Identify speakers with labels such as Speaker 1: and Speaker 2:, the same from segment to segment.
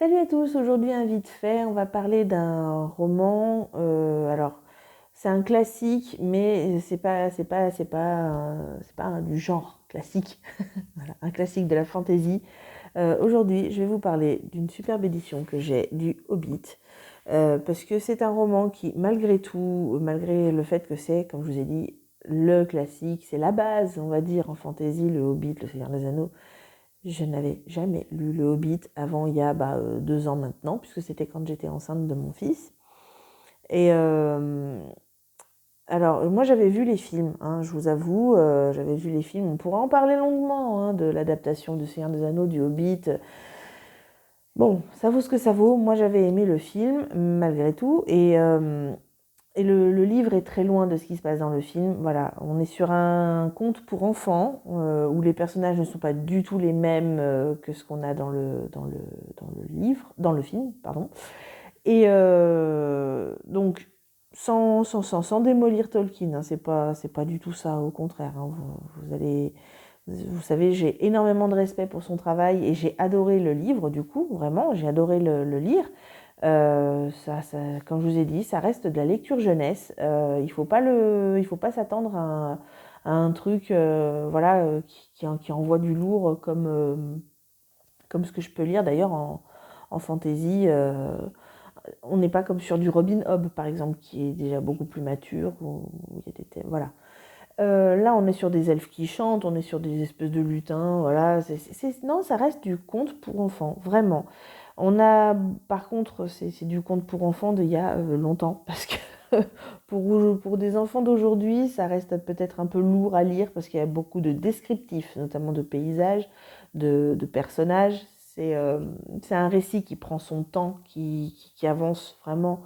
Speaker 1: Salut à tous, aujourd'hui un vite fait, on va parler d'un roman. Alors, c'est un classique, mais c'est pas du genre classique. Voilà, un classique de la fantasy. Aujourd'hui, je vais vous parler d'une superbe édition que j'ai du Hobbit, parce que c'est un roman qui, malgré tout, malgré le fait que c'est, comme je vous ai dit, le classique, c'est la base, on va dire, en fantasy, le Hobbit, le Seigneur des Anneaux. Je n'avais jamais lu Le Hobbit avant il y a 2 ans maintenant, puisque c'était quand j'étais enceinte de mon fils. Et alors, moi j'avais vu les films, hein, je vous avoue, j'avais vu les films. On pourra en parler longuement hein, de l'adaptation du Seigneur des Anneaux, du Hobbit. Bon, ça vaut ce que ça vaut. Moi j'avais aimé le film, malgré tout. Et le livre est très loin de ce qui se passe dans le film. Voilà, on est sur un conte pour enfants où les personnages ne sont pas du tout les mêmes que ce qu'on a dans le livre, dans le film, pardon. Et donc, sans démolir Tolkien, hein, c'est pas du tout ça, au contraire. Hein, vous savez, j'ai énormément de respect pour son travail et j'ai adoré le livre, du coup, vraiment, j'ai adoré le lire. Comme je vous ai dit, ça reste de la lecture jeunesse. Il faut pas s'attendre à un truc voilà, qui envoie du lourd comme ce que je peux lire d'ailleurs en fantasy. On n'est pas comme sur du Robin Hood, par exemple, qui est déjà beaucoup plus mature. Où il y a des thèmes, voilà. Là, on est sur des elfes qui chantent, on est sur des espèces de lutins, voilà. Non, ça reste du conte pour enfants, vraiment. On a, par contre, c'est du conte pour enfants d'il y a longtemps, parce que pour des enfants d'aujourd'hui, ça reste peut-être un peu lourd à lire, parce qu'il y a beaucoup de descriptifs, notamment de paysages, de personnages. C'est un récit qui prend son temps, qui avance vraiment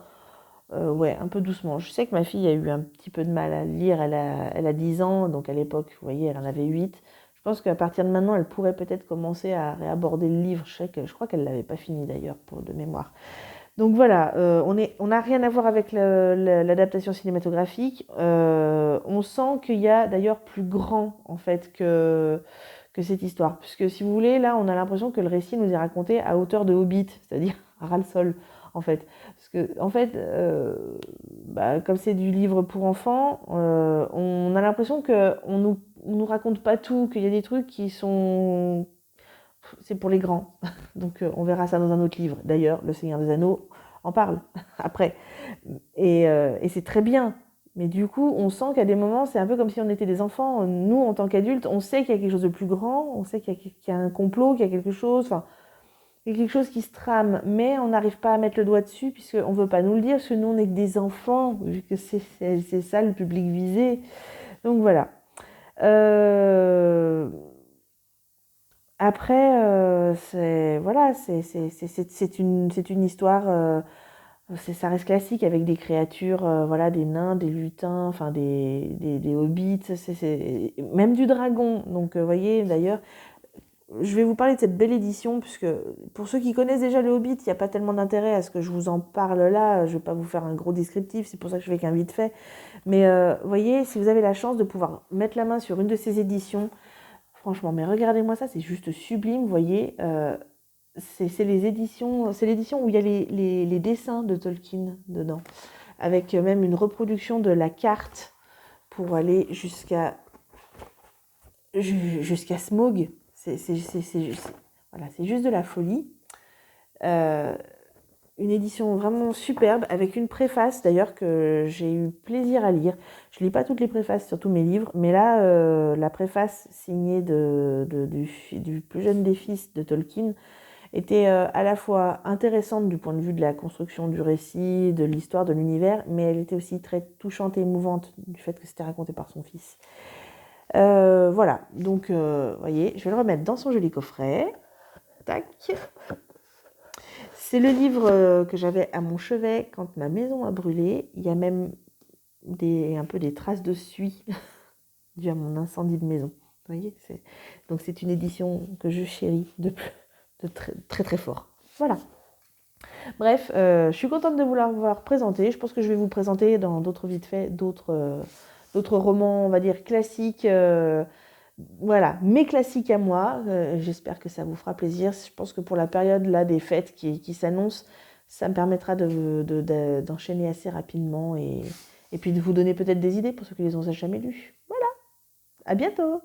Speaker 1: ouais, un peu doucement. Je sais que ma fille a eu un petit peu de mal à lire. Elle a 10 ans, donc à l'époque, vous voyez, elle en avait 8. Je pense qu'à partir de maintenant, elle pourrait peut-être commencer à réaborder le livre. Je crois qu'elle ne l'avait pas fini d'ailleurs, de mémoire. Donc voilà, on n'a rien à voir avec l'adaptation cinématographique. On sent qu'il y a d'ailleurs plus grand, en fait, que cette histoire. Puisque si vous voulez, là, on a l'impression que le récit nous est raconté à hauteur de Hobbit, c'est-à-dire à ras-le-sol, en fait. Parce que, en fait, comme c'est du livre pour enfants, on a l'impression qu'on nous raconte pas tout, qu'il y a des trucs qui sont... C'est pour les grands. Donc on verra ça dans un autre livre. D'ailleurs, Le Seigneur des Anneaux en parle après. Et c'est très bien. Mais du coup, on sent qu'à des moments, c'est un peu comme si on était des enfants. Nous, en tant qu'adultes, on sait qu'il y a quelque chose de plus grand, on sait qu'il y a un complot, qu'il y a quelque chose, enfin, il y a quelque chose qui se trame, mais on n'arrive pas à mettre le doigt dessus, puisqu'on ne veut pas nous le dire, parce que nous, on n'est que des enfants, vu que c'est ça le public visé. Donc voilà. Euh, Après, voilà, c'est une histoire, ça reste classique avec des créatures, voilà, des nains, des lutins, enfin des hobbits, même du dragon. Donc, vous voyez, d'ailleurs, je vais vous parler de cette belle édition, puisque pour ceux qui connaissent déjà le Hobbit, il n'y a pas tellement d'intérêt à ce que je vous en parle là. Je ne vais pas vous faire un gros descriptif, c'est pour ça que je fais qu'un vite fait. Mais vous voyez, si vous avez la chance de pouvoir mettre la main sur une de ces éditions, franchement, mais regardez-moi ça, c'est juste sublime, vous voyez. C'est l'édition où il y a les dessins de Tolkien dedans, avec même une reproduction de la carte pour aller jusqu'à Smaug. Voilà, c'est juste de la folie. Euh, une édition vraiment superbe, avec une préface d'ailleurs que j'ai eu plaisir à lire. Je lis pas toutes les préfaces sur tous mes livres, mais là, la préface signée du plus jeune des fils de Tolkien était à la fois intéressante du point de vue de la construction du récit, de l'histoire, de l'univers, mais elle était aussi très touchante et émouvante du fait que c'était raconté par son fils. Voilà, donc vous voyez, je vais le remettre dans son joli coffret. Tac. C'est le livre que j'avais à mon chevet quand ma maison a brûlé. Il y a même un peu des traces de suie dues à mon incendie de maison. Vous voyez, donc c'est une édition que je chéris de très, très très fort. Voilà. Bref, je suis contente de vous l'avoir présenté. Je pense que je vais vous présenter dans d'autres vite fait d'autres romans, on va dire classiques, Voilà, mes classiques à moi. J'espère que ça vous fera plaisir. Je pense que pour la période là des fêtes qui s'annonce, ça me permettra d'enchaîner assez rapidement et puis de vous donner peut-être des idées pour ceux qui les ont jamais lus. Voilà, à bientôt!